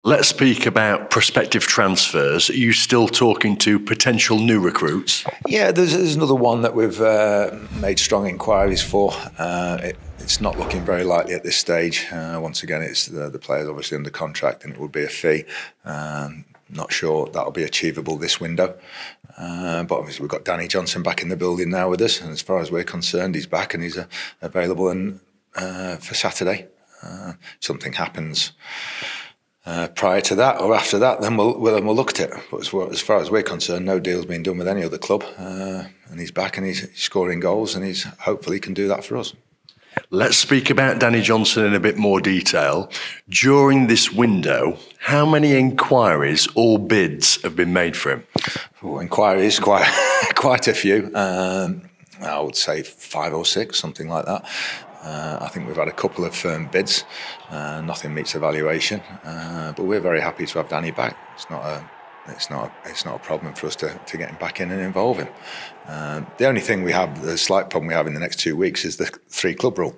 Let's speak about prospective transfers. Are you still talking to potential new recruits? Yeah, there's another one that we've made strong inquiries for. It's not looking very likely at this stage. Once again, it's the player's obviously under contract and it would be a fee. Not sure that'll be achievable this window. But obviously we've got Danny Johnson back in the building now with us. And as far as we're concerned, he's back and he's available for Saturday. Something happens prior to that or after that, then we'll look at it. But as far as we're concerned, no deal's been done with any other club, and he's back and he's scoring goals, and he's hopefully can do that for us. Let's speak about Danny Johnson in a bit more detail. During this window, how many inquiries or bids have been made for him? Inquiries, quite a few. I would say 5 or 6, something like that. I think we've had a couple of firm bids. Nothing meets evaluation, but we're very happy to have Danny back. It's not a problem for us to get him back in and involve him. The only thing the slight problem we have in the next 2 weeks is the 3-club rule,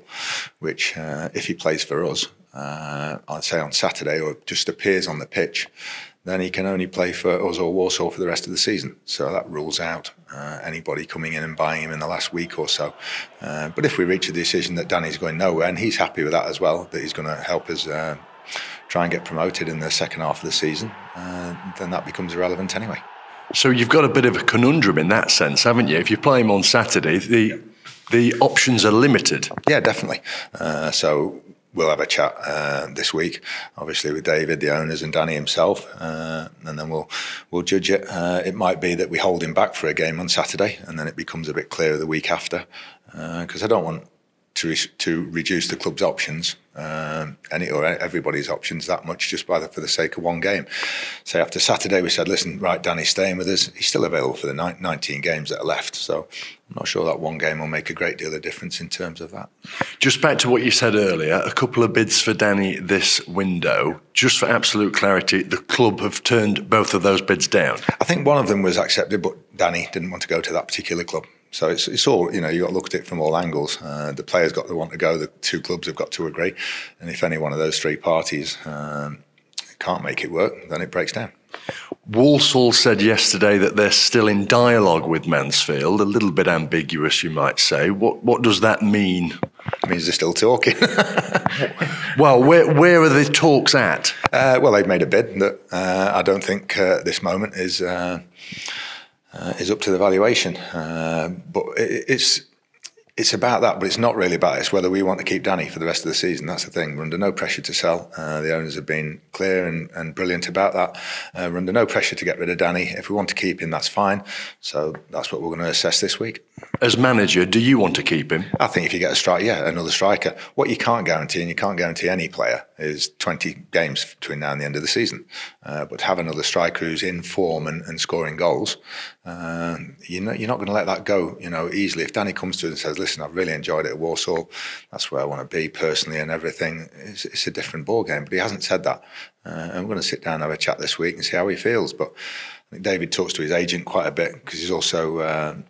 which if he plays for us, I'd say on Saturday or just appears on the pitch, then he can only play for us or Walsall for the rest of the season. So that rules out anybody coming in and buying him in the last week or so. But if we reach a decision that Danny's going nowhere, and he's happy with that as well, that he's going to help us try and get promoted in the second half of the season, then that becomes irrelevant anyway. So you've got a bit of a conundrum in that sense, haven't you? If you play him on Saturday, the options are limited. Yeah, definitely. So we'll have a chat this week, obviously with David, the owners, and Danny himself, and then we'll judge it. It might be that we hold him back for a game on Saturday, and then it becomes a bit clearer the week after, because I don't want to reduce the club's options, or everybody's options that much just for the sake of one game. So after Saturday we said, listen, right, Danny's staying with us. He's still available for the 19 games that are left. So I'm not sure that one game will make a great deal of difference in terms of that. Just back to what you said earlier, a couple of bids for Danny this window. Just for absolute clarity, the club have turned both of those bids down. I think one of them was accepted, but Danny didn't want to go to that particular club. So it's all, you've got to look at it from all angles. The player's got to want to go, the 2 clubs have got to agree. And if any one of those 3 parties can't make it work, then it breaks down. Walsall said yesterday that they're still in dialogue with Mansfield, a little bit ambiguous, you might say. What does that mean? It means they're still talking. Well, where are the talks at? Well, they've made a bid that I don't think at this moment is up to the valuation, but it's about that, but it's not really about it. It's whether we want to keep Danny for the rest of the season. That's the thing. We're under no pressure to sell. The owners have been clear and brilliant about that. We're under no pressure to get rid of Danny. If we want to keep him, that's fine. So that's what we're going to assess this week. As manager, do you want to keep him? I think if you get another striker. What you can't guarantee, and you can't guarantee any player, is 20 games between now and the end of the season. But to have another striker who's in form and scoring goals, you're not going to let that go, easily. If Danny comes to us and says, listen, I've really enjoyed it at Walsall, that's where I want to be personally and everything, it's a different ball game. But he hasn't said that. And we're going to sit down and have a chat this week and see how he feels. But I think David talks to his agent quite a bit, because he's also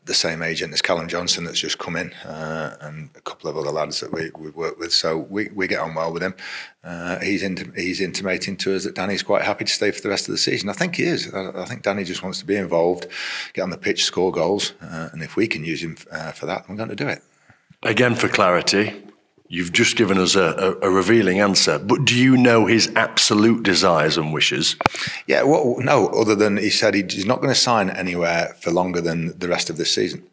the same agent as Callum Johnson that's just come in, and a couple of other lads that we work with. So we get on well with him. He's intimating to us that Danny's quite happy to stay for the rest of the season. I think he is. I think Danny just wants to be involved, get on the pitch, score goals, and if we can use him for that, we're going to do it. Again, for clarity, you've just given us a revealing answer, but do you know his absolute desires and wishes? Yeah, well, no, other than he said he's not going to sign anywhere for longer than the rest of this season.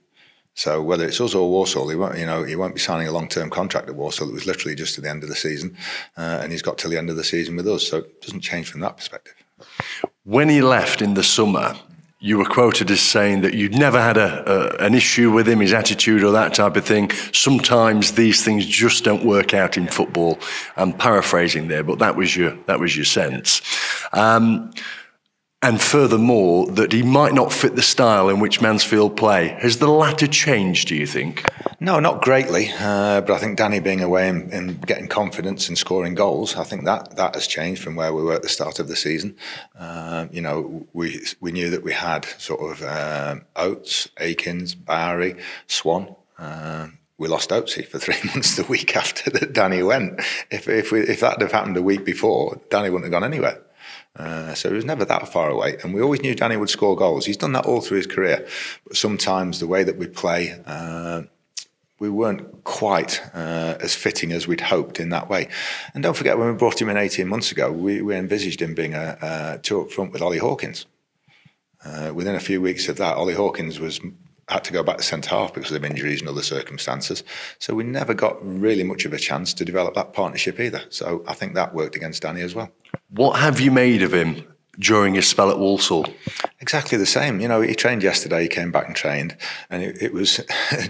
So whether it's us or Walsall, he won't be signing a long-term contract at Walsall. It was literally just to the end of the season, and he's got till the end of the season with us, so it doesn't change from that perspective. When he left in the summer, you were quoted as saying that you'd never had an issue with him, his attitude or that type of thing. Sometimes these things just don't work out in football. I'm paraphrasing there, but that was your sense. And furthermore, that he might not fit the style in which Mansfield play. Has the latter changed, do you think? No, not greatly. But I think Danny being away and getting confidence and scoring goals, I think that has changed from where we were at the start of the season. We knew that we had sort of Oates, Akins, Barry, Swan. we lost Oatsy for 3 months the week after that Danny went. If that had happened a week before, Danny wouldn't have gone anywhere. So he was never that far away. And we always knew Danny would score goals. He's done that all through his career. But sometimes the way that we play, we weren't quite as fitting as we'd hoped in that way. And don't forget, when we brought him in 18 months ago, we envisaged him being a two up front with Ollie Hawkins. Within a few weeks of that, Ollie Hawkins had to go back to centre half because of injuries and other circumstances. So we never got really much of a chance to develop that partnership either. So I think that worked against Danny as well. What have you made of him during his spell at Walsall? Exactly the same. You know, he trained yesterday, he came back and trained, and it was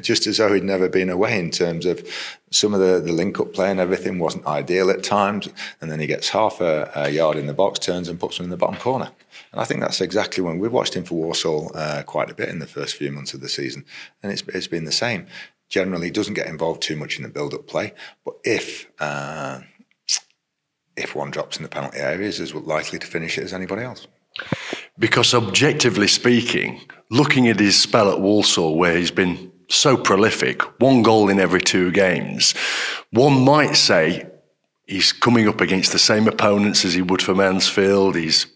just as though he'd never been away in terms of some of the link-up play and everything wasn't ideal at times, and then he gets half a yard in the box, turns and puts them in the bottom corner. And I think that's exactly when we've watched him for Walsall quite a bit in the first few months of the season, and it's been the same. Generally, doesn't get involved too much in the build-up play, but if one drops in the penalty area, is as likely to finish it as anybody else. Because objectively speaking, looking at his spell at Walsall, where he's been so prolific, 1 goal in every 2 games, one might say he's coming up against the same opponents as he would for Mansfield. He's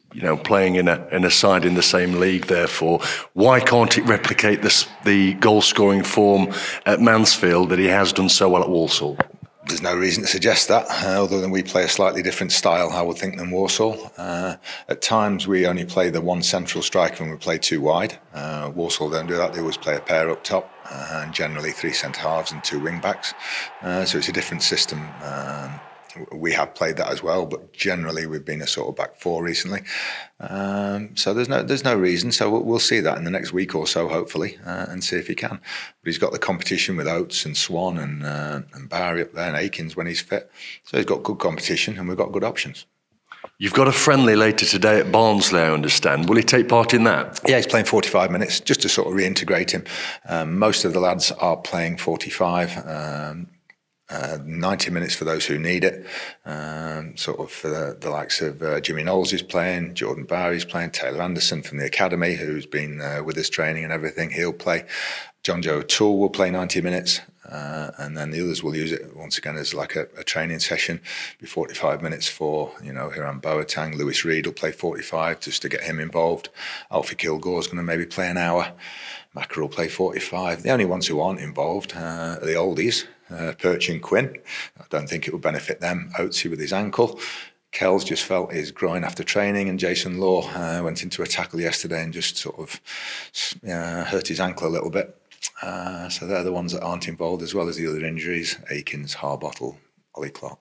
playing in a side in the same league. Therefore, why can't it replicate the goal scoring form at Mansfield that he has done so well at Walsall? There's no reason to suggest that, other than we play a slightly different style, I would think, than Walsall. At times, we only play the one central striker and we play 2 wide. Walsall don't do that. They always play a pair up top, and generally 3 centre-halves and 2 wing-backs. So it's a different system. We have played that as well, but generally we've been a sort of back 4 recently. So there's no reason. So we'll see that in the next week or so, hopefully, and see if he can. But he's got the competition with Oates and Swan and Barry up there and Akins when he's fit. So he's got good competition and we've got good options. You've got a friendly later today at Barnsley, I understand. Will he take part in that? Yeah, he's playing 45 minutes just to sort of reintegrate him. Most of the lads are playing 45. 90 minutes for those who need it. Sort of for the likes of Jimmy Knowles is playing, Jordan Barry's playing, Taylor Anderson from the academy, who's been with us training and everything, he'll play. John Joe O'Toole will play 90 minutes, and then the others will use it once again as like a training session. Be 45 minutes for Hiram Boateng. Lewis Reed will play 45 just to get him involved. Alfie Kilgore's going to maybe play an hour. Macker will play 45. The only ones who aren't involved are the oldies. Perch and Quinn. I don't think it would benefit them. Oatsy with his ankle. Kells just felt his groin after training, and Jason Law went into a tackle yesterday and just sort of hurt his ankle a little bit. So they're the ones that aren't involved, as well as the other injuries: Akins, Harbottle, Ollie Clough.